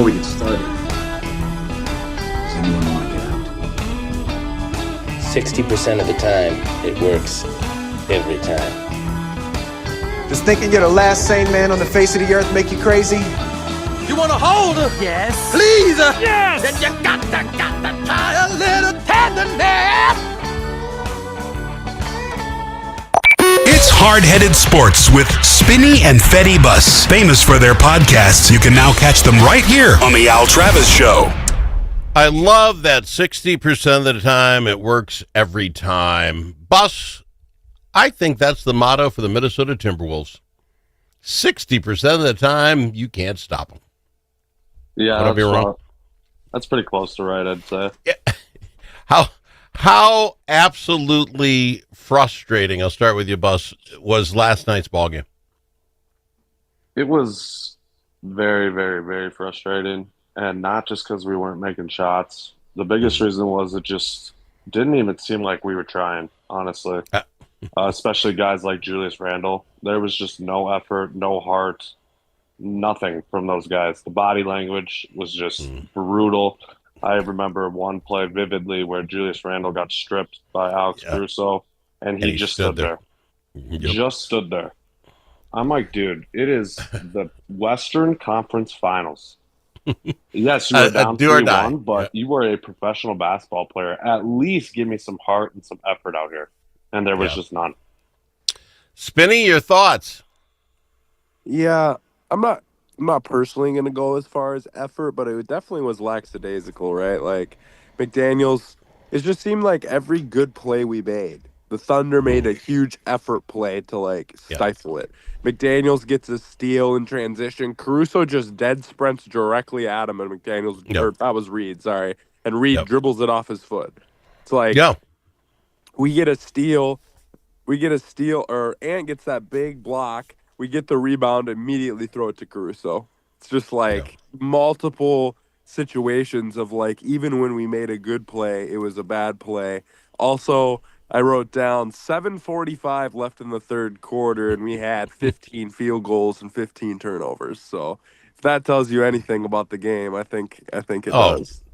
Before we get started, does anyone want to get out? 60% of the time, it works every time. Does thinking you're the last sane man on the face of the earth make you crazy? You want to hold her? Yes. Please? Yes. Then you got to try a little tenderness. It's Hard-Headed Sports with Spinny and Fetty Bus. Famous for their podcasts, you can now catch them right here on The Al Travis Show. I love that 60% of the time it works every time. Bus, I think that's the motto for the Minnesota Timberwolves. 60% of the time, you can't stop them. Yeah, Would I be wrong? That's pretty close to right, I'd say. Yeah. How absolutely frustrating, I'll start with you, Bus, was last night's ballgame? It was very, very, very frustrating, and not just because we weren't making shots. The biggest reason was it just didn't even seem like we were trying, honestly. Especially guys like Julius Randle. There was just no effort, no heart, nothing from those guys. The body language was just brutal. I remember one play vividly where Julius Randle got stripped by Alex Caruso, and he just stood there. Yep. Just stood there. I'm like, dude, it is the Western Conference Finals. Yes, you were down 3-1, but you were a professional basketball player. At least give me some heart and some effort out here. And there was just none. Spinny, your thoughts? Yeah, I'm not personally going to go as far as effort, but it definitely was lackadaisical, right? Like, McDaniels, it just seemed like every good play we made, the Thunder made a huge effort play to, like, stifle it. McDaniels gets a steal in transition. Caruso just dead sprints directly at him, and McDaniels, or that was Reed, sorry, and Reed dribbles it off his foot. It's like, we get a steal, or Ant gets that big block, we get the rebound, immediately throw it to Caruso. It's just like multiple situations of like, even when we made a good play, it was a bad play. Also, I wrote down 7:45 left in the third quarter, and we had 15 field goals and 15 turnovers. So if that tells you anything about the game, I think it does.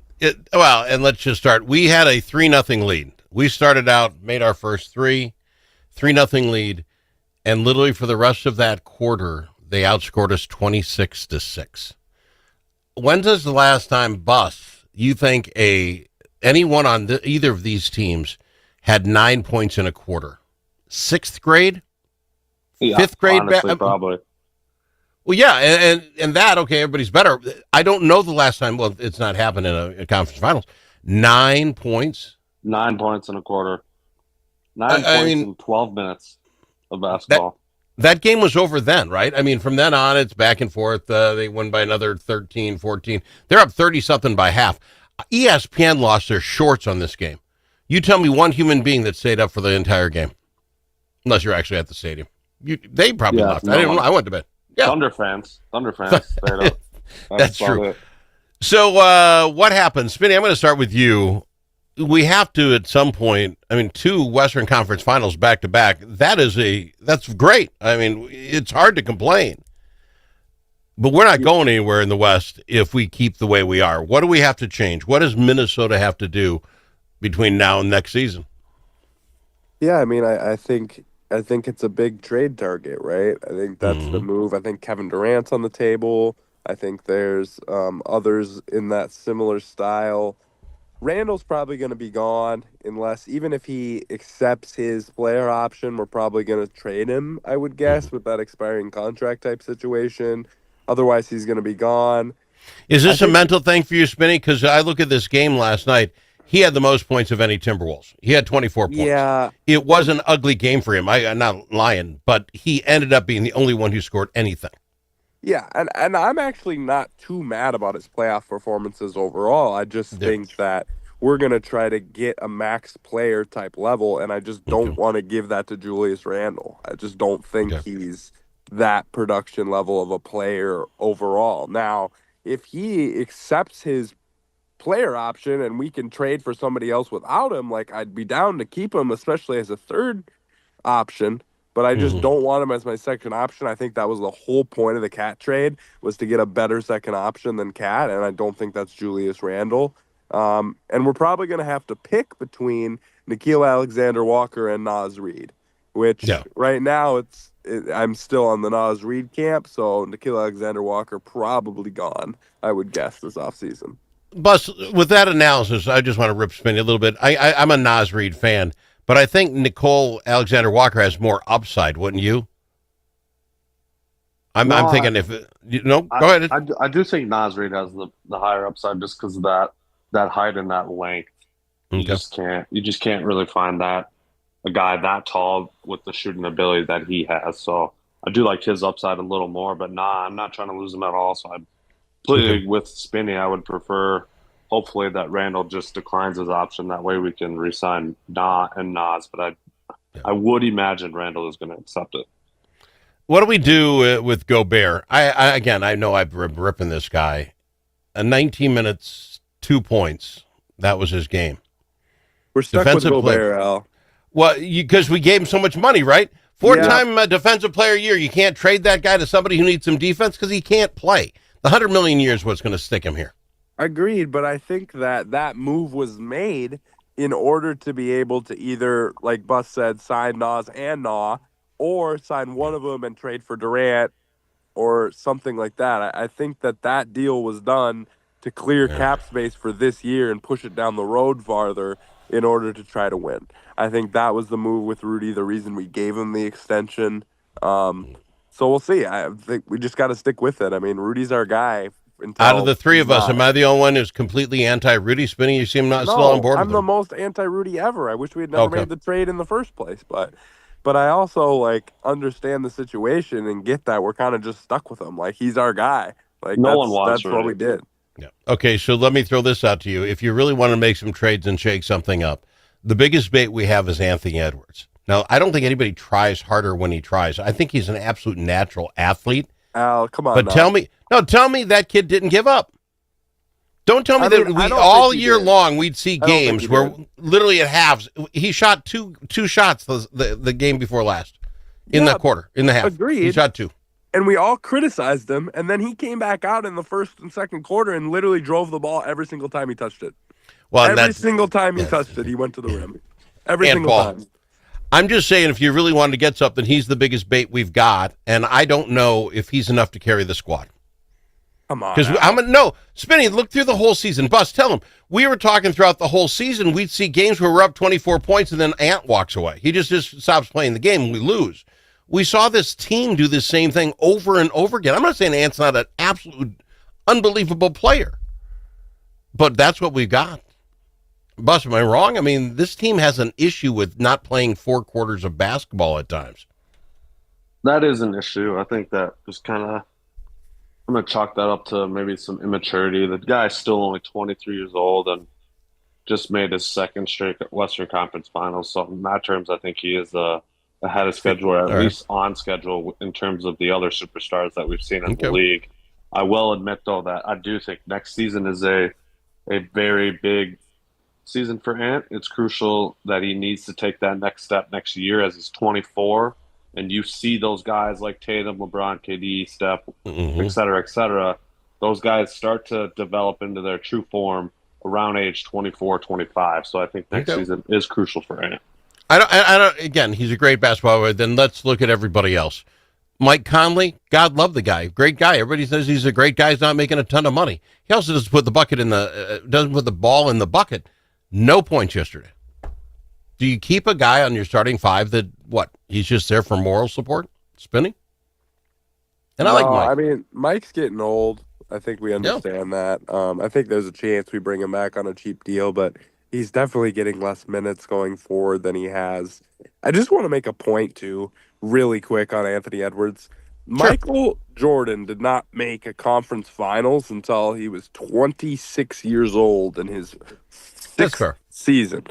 Well, and let's just start. We had a 3-0 lead. We started out, made our first 3-0 lead. And literally for the rest of that quarter, they outscored us 26-6. When does the last time, Bus, you think anyone on either of these teams had 9 points in a quarter? Sixth grade? Fifth grade? Honestly, probably. Well, yeah, and that, okay, everybody's better. I don't know the last time, well, it's not happened in a conference finals. 9 points? 9 points in a quarter. 9 points in 12 minutes. Of basketball. That game was over then, right? I mean, from then on, it's back and forth. They won by another 13, 14. They're up 30-something by half. ESPN lost their shorts on this game. You tell me one human being that stayed up for the entire game, unless you're actually at the stadium. They probably left. No, I went to bed. Yeah. Thunder fans stayed up. That's true. It. So what happened? Spinny, I'm going to start with you. We have to, at some point, 2 Western Conference Finals back-to-back, that's great. I mean, it's hard to complain. But we're not going anywhere in the West if we keep the way we are. What do we have to change? What does Minnesota have to do between now and next season? Yeah, I think it's a big trade target, right? I think that's the move. I think Kevin Durant's on the table. I think there's others in that similar style. Randall's probably going to be gone unless, even if he accepts his player option, we're probably going to trade him, I would guess, with that expiring contract type situation. Otherwise, he's going to be gone. Is this a mental thing for you, Spinny? Because I look at this game last night. He had the most points of any Timberwolves. He had 24 points. Yeah. It was an ugly game for him. I'm not lying, but he ended up being the only one who scored anything. Yeah, and I'm actually not too mad about his playoff performances overall. I just think that we're going to try to get a max player type level, and I just don't want to give that to Julius Randle. I just don't think he's that production level of a player overall. Now, if he accepts his player option and we can trade for somebody else without him, like, I'd be down to keep him, especially as a third option. but I just don't want him as my second option. I think that was the whole point of the Cat trade, was to get a better second option than Cat, and I don't think that's Julius Randle. And we're probably going to have to pick between Nikhil Alexander-Walker and Naz Reid, which right now I'm still on the Naz Reid camp, so Nikhil Alexander-Walker probably gone, I would guess, this offseason. Bus, with that analysis, I just want to rip Spinny a little bit. I'm a Naz Reid fan, but I think Nicole Alexander-Walker has more upside, wouldn't you? I'm thinking go ahead. I do think Naz Reid has the higher upside just because of that height and that length. You just can't really find a guy that tall with the shooting ability that he has. So I do like his upside a little more, but I'm not trying to lose him at all. So I'm completely with Spinny. I would prefer, hopefully, that Randall just declines his option. That way we can re-sign Naz. But I would imagine Randall is going to accept it. What do we do with Gobert? I know I've been ripping this guy. 19 minutes, 2 points. That was his game. We're stuck with Gobert, Al. Well, because we gave him so much money, right? Four-time defensive player a year. You can't trade that guy to somebody who needs some defense because he can't play. The $100 million years is what's going to stick him here. Agreed, but I think that move was made in order to be able to either, like Bus said, sign Naz and Nah, or sign one of them and trade for Durant or something like that. I think that deal was done to clear cap space for this year and push it down the road farther in order to try to win. I think that was the move with Rudy, the reason we gave him the extension. So we'll see. I think we just got to stick with it. I mean, Rudy's our guy. Out of the three of us, am I the only one who's completely anti-Rudy? Spinny, you seem still on board with him. I'm the most anti-Rudy ever. I wish we had never made the trade in the first place, but I also understand the situation and get that we're kind of just stuck with him. He's our guy. No one wants that's what we did. Yeah. Okay, so let me throw this out to you. If you really want to make some trades and shake something up, the biggest bait we have is Anthony Edwards. Now, I don't think anybody tries harder when he tries. I think he's an absolute natural athlete. Al, come on. But tell me that kid didn't give up. Don't tell me that all year long we'd see games where literally at halves he shot two shots the game before last in the quarter, in the half. Agreed. He shot two. And we all criticized him, and then he came back out in the first and second quarter and literally drove the ball every single time he touched it. Well, every single time he touched it, he went to the rim. Every single time. I'm just saying, if you really wanted to get something, he's the biggest bait we've got, and I don't know if he's enough to carry the squad. Come on. Because Spinny, look through the whole season. Bus, tell him. We were talking throughout the whole season, we'd see games where we're up 24 points, and then Ant walks away. He just stops playing the game, and we lose. We saw this team do the same thing over and over again. I'm not saying Ant's not an absolute unbelievable player, but that's what we've got. Bus, am I wrong? I mean, this team has an issue with not playing 4 quarters of basketball at times. That is an issue. I think that just kind of, I'm going to chalk that up to maybe some immaturity. The guy's still only 23 years old and just made his second straight Western Conference Finals. So in that terms, I think he is ahead of schedule, or at least on schedule in terms of the other superstars that we've seen in the league. I will admit, though, that I do think next season is a very big season for Ant. It's crucial that he needs to take that next step next year as he's 24, and you see those guys like Tatum, LeBron, KD, Steph, et cetera, those guys start to develop into their true form around age 24, 25. So I think next season is crucial for Ant. I don't. Again, he's a great basketball player. Then let's look at everybody else. Mike Conley, God love the guy, great guy. Everybody says he's a great guy. He's not making a ton of money. He also doesn't put the doesn't put the ball in the bucket. No points yesterday. Do you keep a guy on your starting 5 that he's just there for moral support? Spinning? And I like Mike. I mean, Mike's getting old. I think we understand that. I think there's a chance we bring him back on a cheap deal, but he's definitely getting less minutes going forward than he has. I just want to make a point, too, really quick on Anthony Edwards. Sure. Michael Jordan did not make a conference finals until he was 26 years old in his 6th season.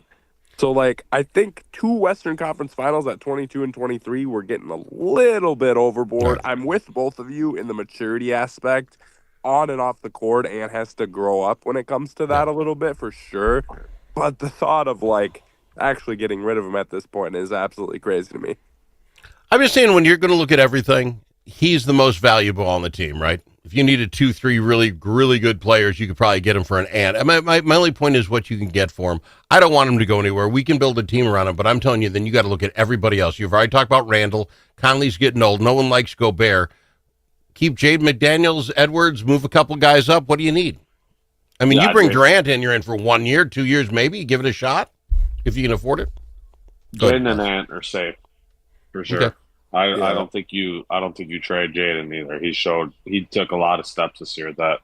So, I think 2 Western Conference Finals at 22 and 23 were getting a little bit overboard. I'm with both of you in the maturity aspect. On and off the court, and has to grow up when it comes to that a little bit, for sure. But the thought of, actually getting rid of him at this point is absolutely crazy to me. I'm just saying, when you're going to look at everything, he's the most valuable on the team, right? If you needed 2-3 really, really good players, you could probably get him for an ant. My only point is what you can get for him. I don't want him to go anywhere. We can build a team around him, but I'm telling you, then you got to look at everybody else. You've already talked about Randall. Conley's getting old. No one likes Gobert. Keep Jade McDaniels, Edwards, move a couple guys up. What do you need? I mean, you bring Durant in, you're in for 1 year, 2 years maybe. Give it a shot if you can afford it. Jaden and Ant are safe for sure. Okay. I don't think you trade Jaden either. He took a lot of steps this year that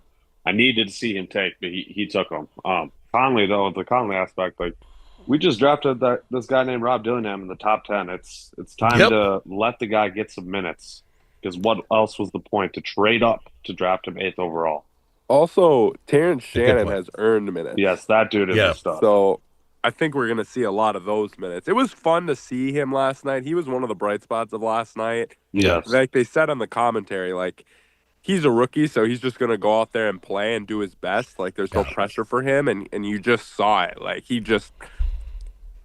I needed to see him take, but he took them. Conley though, the Conley aspect, like we just drafted this guy named Rob Dillingham in the top 10. It's time to let the guy get some minutes, because what else was the point to trade up to draft him 8th overall? Also, Terrence Shannon has earned minutes. Yes, that dude is a stud. So I think we're going to see a lot of those minutes. It was fun to see him last night. He was one of the bright spots of last night. Yes. Like they said on the commentary, like he's a rookie, so he's just going to go out there and play and do his best. Like there's no pressure for him, and you just saw it. Like he just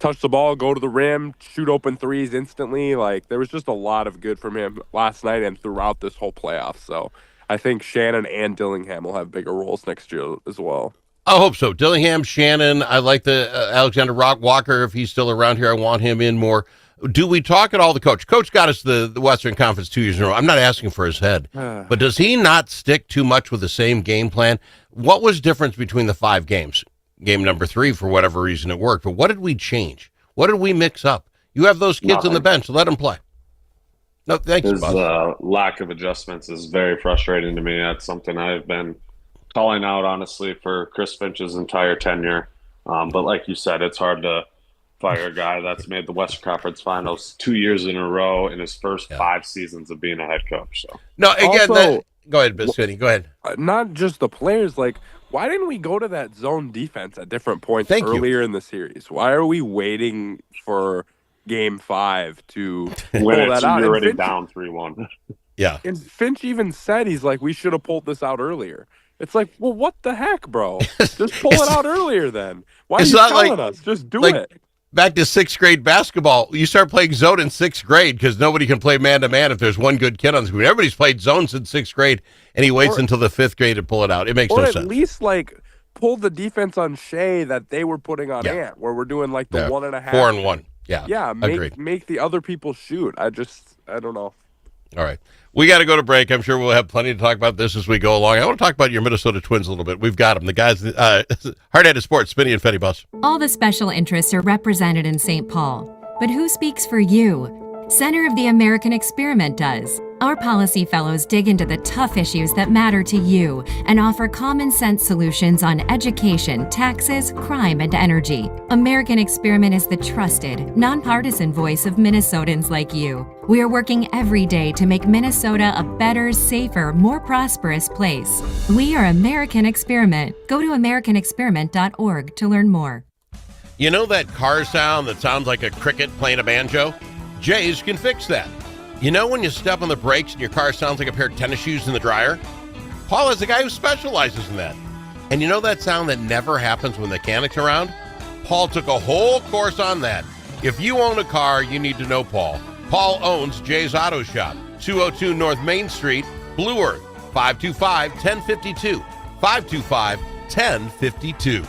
touch the ball, go to the rim, shoot open threes instantly. Like there was just a lot of good from him last night and throughout this whole playoff. So I think Shannon and Dillingham will have bigger roles next year as well. I hope so. Dillingham, Shannon. I like the Alexander Walker. If he's still around here, I want him in more. Do we talk at all the coach? Coach got us the Western Conference 2 years in a row. I'm not asking for his head, but does he not stick too much with the same game plan? What was difference between the 5 games? Game number 3, for whatever reason, it worked. But what did we change? What did we mix up? You have those kids on the bench. Let them play. No, thanks, His lack of adjustments is very frustrating to me. That's something I've been calling out, honestly, for Chris Finch's entire tenure. But like you said, it's hard to fire a guy that's made the Western Conference Finals 2 years in a row in his first 5 seasons of being a head coach. So no, again, also, go ahead, Spinny. Go ahead. Not just the players. Like, why didn't we go to that zone defense at different points earlier in the series? Why are we waiting for Game 5 to pull that out? You're already down 3-1. Yeah. And Finch even said, he's like, we should have pulled this out earlier. It's like, well, what the heck, bro? Just pull it out earlier then. Why are you telling us? Just do it. Back to 6th grade basketball. You start playing zone in 6th grade because nobody can play man-to-man if there's one good kid on the screen. Everybody's played zone since 6th grade, and he waits until the 5th grade to pull it out. It makes no sense. Or at least, like, pull the defense on Shea that they were putting on Ant, where we're doing, like, the 1.5. 4-1. Yeah. Yeah, agreed. Make the other people shoot. I don't know. All right. We got to go to break. I'm sure we'll have plenty to talk about this as we go along. I want to talk about your Minnesota Twins a little bit. We've got them. The guys, Hard-Headed Sports, Spinny and Fetty Bus. All the special interests are represented in St. Paul. But who speaks for you? Center of the American Experiment does. Our policy fellows dig into the tough issues that matter to you and offer common sense solutions on education, taxes, crime, and energy. American Experiment is the trusted, nonpartisan voice of Minnesotans like you. We are working every day to make Minnesota a better, safer, more prosperous place. We are American Experiment. Go to americanexperiment.org to learn more. You know that car sound that sounds like a cricket playing a banjo? Jays can fix that. You know when you step on the brakes and your car sounds like a pair of tennis shoes in the dryer? Paul is a guy who specializes in that. And you know that sound that never happens when the mechanic's around? Paul took a whole course on that. If you own a car, you need to know Paul. Paul owns Jay's Auto Shop, 202 North Main Street, Blue Earth, 525-1052, 525-1052.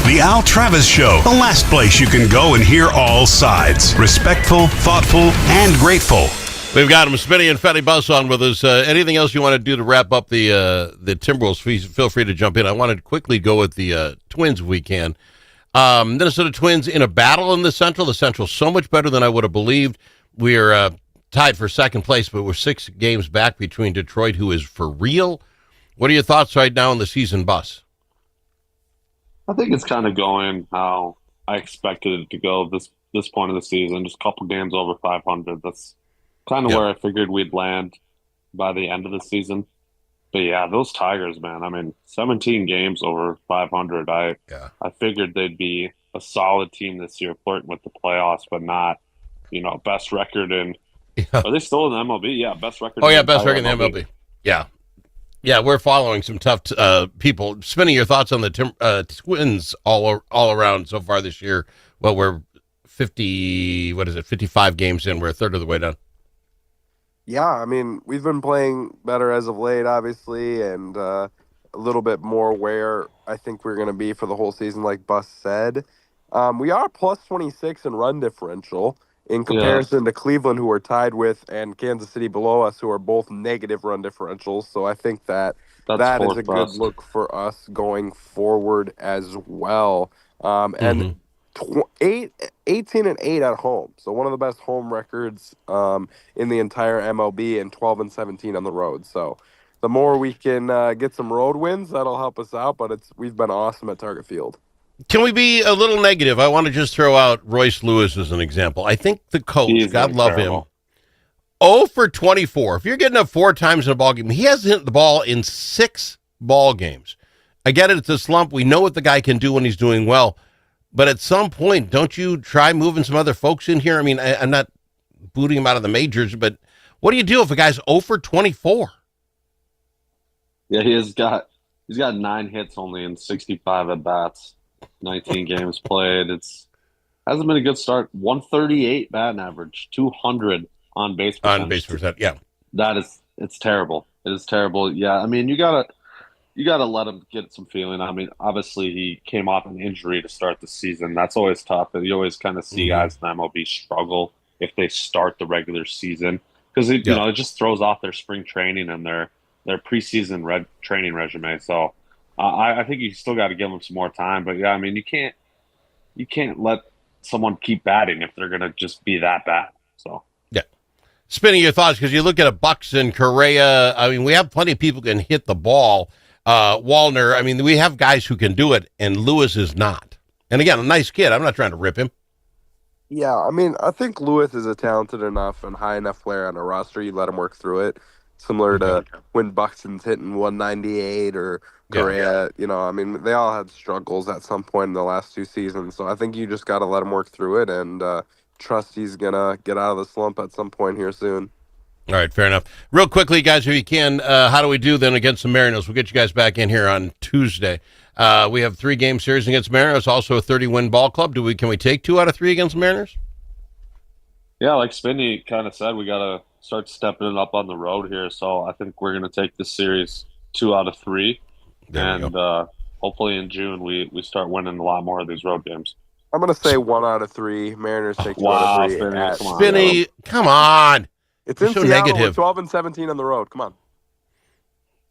The Al Travis Show, the last place you can go and hear all sides. Respectful, thoughtful, and grateful. We've got him, Spinny and Fetty Bus, on with us. Anything else you want to do to wrap up the Timberwolves? Feel free to jump in. I want to quickly go with the Twins if we can. Minnesota Twins in a battle in the Central. The Central's so much better than I would have believed. We're tied for second place, but we're 6 games back between Detroit, who is for real. What are your thoughts right now on the season, Bus? I think it's kind of going how I expected it to go this point of the season. Just a couple games over 500. That's kind of where I figured we'd land by the end of the season. But yeah, those Tigers, man. I mean, 17 games over 500. I figured they'd be a solid team this year, flirting with the playoffs, but not, best record in. Yeah. Are they still in the MLB? Yeah, best record. Oh yeah, best record in the MLB. Yeah, we're following some tough people. Spinning your thoughts on the Twins all around so far this year. Well, we're 55 games in. We're a third of the way done. Yeah, I mean, we've been playing better as of late, obviously, and a little bit more where I think we're going to be for the whole season, like Bus said. We are plus 26 in run differential in comparison to Cleveland, who are tied with, and Kansas City below us, who are both negative run differentials. So I think that is a good look for us going forward as well. And 18-8 at home, so one of the best home records in the entire MLB, and 12-17 on the road. So the more we can get some road wins, that'll help us out. But we've been awesome at Target Field. Can we be a little negative? I want to just throw out Royce Lewis as an example. I think the coach, God love him, 0 for 24. If you're getting up 4 times in a ball game, he hasn't hit the ball in 6 ball games. I get it; it's a slump. We know what the guy can do when he's doing well. But at some point, don't you try moving some other folks in here? I mean, I'm not booting him out of the majors, but what do you do if a guy's 0 for 24? Yeah, he's got 9 hits only in 65 at bats, 19 games played. Hasn't been a good start. 138 batting average, 200 on base percentage. On base percent, yeah. It's terrible. It is terrible. Yeah, I mean, you gotta let him get some feeling. I mean, obviously he came off an injury to start the season. That's always tough. And you always kind of see guys in the MLB struggle if they start the regular season because it just throws off their spring training and their preseason training resume. So I think you still got to give them some more time. But yeah, I mean, you can't let someone keep batting if they're gonna just be that bad. So yeah. Spinning your thoughts, because you look at a Buxton, Correa. I mean, we have plenty of people who can hit the ball. Wallner, I mean, we have guys who can do it, and Lewis is not. And again, a nice kid. I'm not trying to rip him. Yeah, I mean, I think Lewis is a talented enough and high enough player on a roster. You let him work through it, similar to when Buxton's hitting 198 or Correa. I mean, they all had struggles at some point in the last 2 seasons. So I think you just got to let him work through it and trust he's going to get out of the slump at some point here soon. All right, fair enough. Real quickly, guys, if you can, how do we do then against the Mariners? We'll get you guys back in here on Tuesday. We have 3-game series against Mariners, also a 30-win ball club. Can we take 2 out of 3 against the Mariners? Yeah, like Spinny kind of said, we got to start stepping it up on the road here. So I think we're going to take this series 2 out of 3. And hopefully in June we start winning a lot more of these road games. I'm going to say 1 out of 3. Mariners take 2 out of 3. Spinny, come on. It's in Seattle with 12-17 on the road. Come on.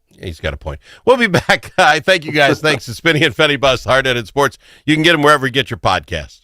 He's got a point. We'll be back. Thank you, guys. Thanks to Spinny and Fetty Bus, Hard-Headed Sports. You can get them wherever you get your podcasts.